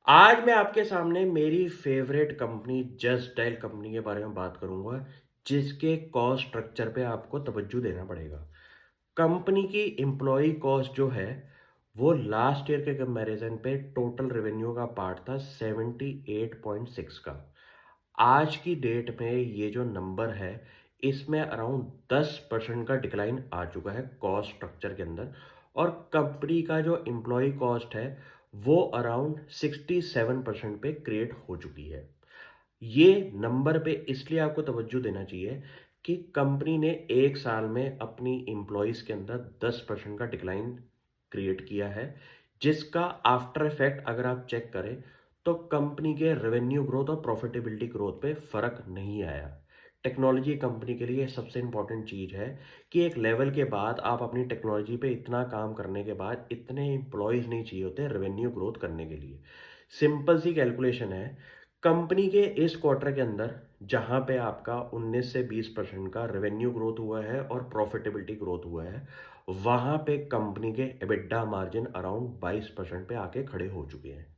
आज मैं आपके सामने मेरी favourite company just dial company के बारे में बात करूंगा, जिसके कॉस्ट स्ट्रक्चर पे आपको तवज्जो देना पड़ेगा। कंपनी की एम्प्लॉय कॉस्ट जो है, वो लास्ट ईयर के कंपैरिजन पे टोटल रेवेन्यू का पार्ट था 78.6 का। आज की डेट में ये जो नंबर है, इसमें अराउंड 10% का डिक्लाइन आ चुका है कॉस्ट स्ट्रक्चर के अंदर। और कंपनी का जो एम्प्लॉय कॉस्ट है, वो अराउंड 67% पे क्रिएट हो चुकी है। ये नंबर पे इसलिए आपको तवज्जो देना चाहिए कि कंपनी ने एक साल में अपनी एम्प्लॉयज़ के अंदर 10% का डिक्लाइन क्रिएट किया है, जिसका आफ्टर इफेक्ट अगर आप चेक करें तो कंपनी के रेवेन्यू ग्रोथ और प्रॉफिटेबिलिटी ग्रोथ पे फर्क नहीं आया। टेक्नोलॉजी कंपनी के लिए सबसे इंपॉर्टेंट चीज़ है कि एक लेवल के बाद आप अपनी टेक्नोलॉजी पे इतना काम करने के बाद इतने एम्प्लॉयज़ नहीं चाहिए होते रेवेन्यू ग्रोथ करने के लिए। सिंपल सी कैलकुलेशन है, कंपनी के इस क्वार्टर के अंदर जहां पे आपका 19 से 20% का रेवेन्यू ग्रोथ हुआ है और प्रॉफिटेबिलिटी ग्रोथ हुआ है, वहां पे कंपनी के एबिटा मार्जिन अराउंड 22% पे आके खड़े हो चुके हैं।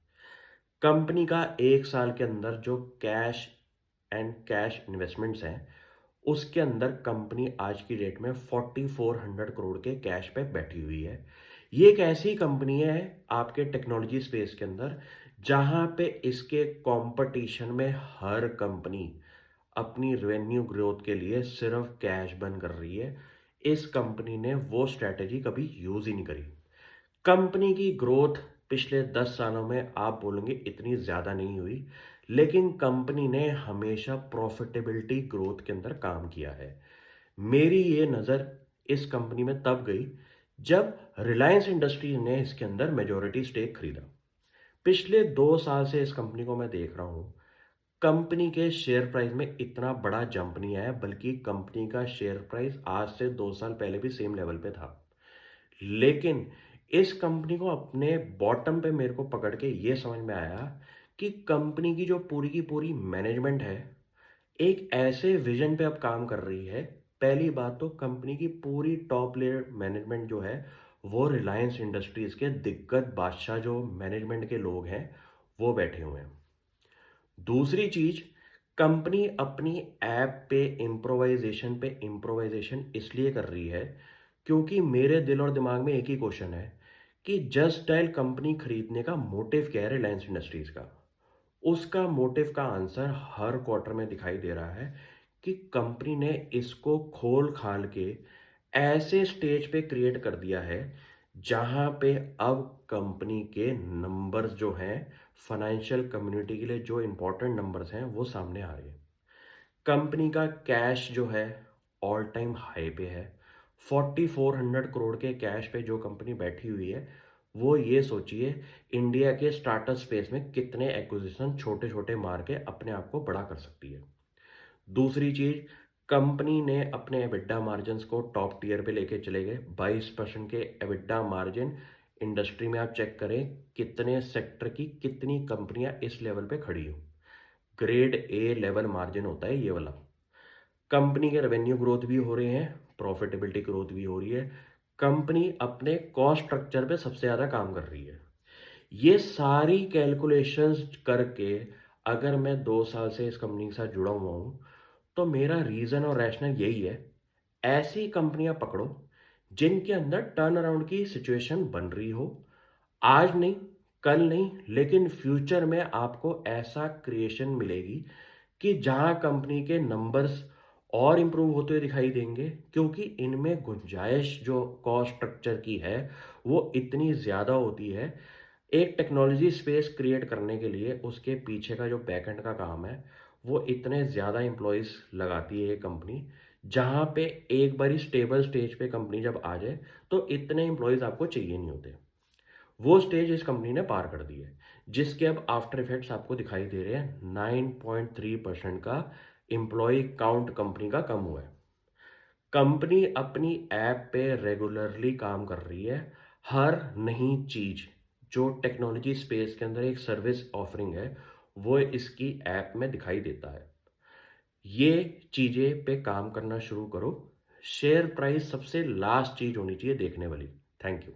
कंपनी का एक साल के अंदर जो कैश एंड कैश इन्वेस्टमेंट्स हैं, उसके अंदर कंपनी आज की डेट में 4400 करोड़ के कैश पे बैठी हुई है। ये एक ऐसी कंपनी है आपके टेक्नोलॉजी स्पेस के अंदर, जहां पे इसके कंपटीशन में हर कंपनी अपनी रेवेन्यू ग्रोथ के लिए सिर्फ कैश बर्न कर रही है। इस कंपनी ने वो स्ट्रेटेजी कभी यूज ही नहीं करी। कंपनी की ग्रोथ पिछले 10 सालों में आप बोलेंगे इतनी ज़्यादा नहीं हुई, लेकिन कंपनी ने हमेशा प्रॉफिटेबिलिटी ग्रोथ के अंदर काम किया है। मेरी ये नज़र इस कंपनी में तब गई जब रिलायंस इंडस्ट्रीज ने इसके अंदर मेजॉरिटी स्टेक खरीदा। पिछले 2 साल से इस कंपनी को मैं देख रहा हूँ, कंपनी के शेयर प्राइस में इतना बड़ा जंप नहीं आया, बल्कि कंपनी का शेयर प्राइस आज से 2 साल पहले भी सेम लेवल पे था। लेकिन इस कंपनी को अपने बॉटम पे मेरे को पकड़ के ये समझ में आया कि कंपनी की जो पूरी की पूरी मैनेजमेंट है, एक ऐसे विजन पे अब काम कर रही है। पहली बात तो कंपनी की पूरी टॉप लेयर मैनेजमेंट जो है, वो रिलायंस इंडस्ट्रीज के दिग्गज बादशाह जो मैनेजमेंट के लोग हैं, वो बैठे हुए हैं। दूसरी चीज, कंपनी अपनी ऐप पे इम्प्रोवाइजेशन इसलिए कर रही है क्योंकि मेरे दिल और दिमाग में एक ही क्वेश्चन है कि जस्ट डायल कंपनी खरीदने का मोटिव क्या है रिलायंस इंडस्ट्रीज का। उसका मोटिव का आंसर हर क्वार्टर में दिखाई दे रहा है कि कंपनी ने इसको खोल खाल के ऐसे स्टेज पे क्रिएट कर दिया है, जहां पे अब कंपनी के नंबर्स जो हैं, फाइनेंशियल कम्युनिटी के लिए जो इंपॉर्टेंट नंबर्स हैं, वो सामने आ रहे हैं। कंपनी का कैश जो है, ऑल टाइम हाई पे है। 4400 करोड़ के कैश पे जो कंपनी बैठी हुई है, वो ये सोचिए इंडिया के स्टार्टअप स्पेस में कितने एक्विजिशन छोटे छोटे मार के अपने आप को बड़ा कर सकती है। दूसरी चीज, कंपनी ने अपने एबिटा मार्जिन को टॉप टीयर पे लेके चले गए। 22% के एबिटा मार्जिन इंडस्ट्री में आप चेक करें कितने सेक्टर की कितनी कंपनियां इस लेवल पे खड़ी हो। ग्रेड ए लेवल मार्जिन होता है ये वाला। कंपनी के रेवेन्यू ग्रोथ भी हो रहे हैं, प्रॉफिटेबिलिटी ग्रोथ भी हो रही है। कंपनी अपने कॉस्ट स्ट्रक्चर पे सबसे ज़्यादा काम कर रही है। ये सारी कैलकुलेशंस करके अगर मैं 2 साल से इस कंपनी के साथ जुड़ा हुआ हूँ, तो मेरा रीज़न और रैशनल यही है, ऐसी कंपनियां पकड़ो जिनके अंदर टर्न अराउंड की सिचुएशन बन रही हो। आज नहीं, कल नहीं, लेकिन फ्यूचर में आपको ऐसा क्रिएशन मिलेगी कि जहां कंपनी के नंबर्स और इंप्रूव होते हुए दिखाई देंगे, क्योंकि इनमें गुंजाइश जो कॉस्ट स्ट्रक्चर की है, वो इतनी ज़्यादा होती है। एक टेक्नोलॉजी स्पेस क्रिएट करने के लिए उसके पीछे का जो बैकएंड का काम है, वो इतने ज़्यादा एम्प्लॉयज़ लगाती है ये कंपनी, जहाँ पे एक बारी स्टेबल स्टेज पे कंपनी जब आ जाए तो इतने एम्प्लॉयज़ आपको चाहिए नहीं होते। वो स्टेज इस कंपनी ने पार कर दी है, जिसके अब आफ्टर इफेक्ट्स आपको दिखाई दे रहे हैं। 9.3% का एम्प्लॉय काउंट कंपनी का कम हुआ है। कंपनी अपनी ऐप पे रेगुलरली काम कर रही है। हर नई चीज जो टेक्नोलॉजी स्पेस के अंदर एक सर्विस ऑफरिंग है, वो इसकी ऐप में दिखाई देता है। ये चीजें पे काम करना शुरू करो। शेयर प्राइस सबसे लास्ट चीज होनी चाहिए देखने वाली। Thank you.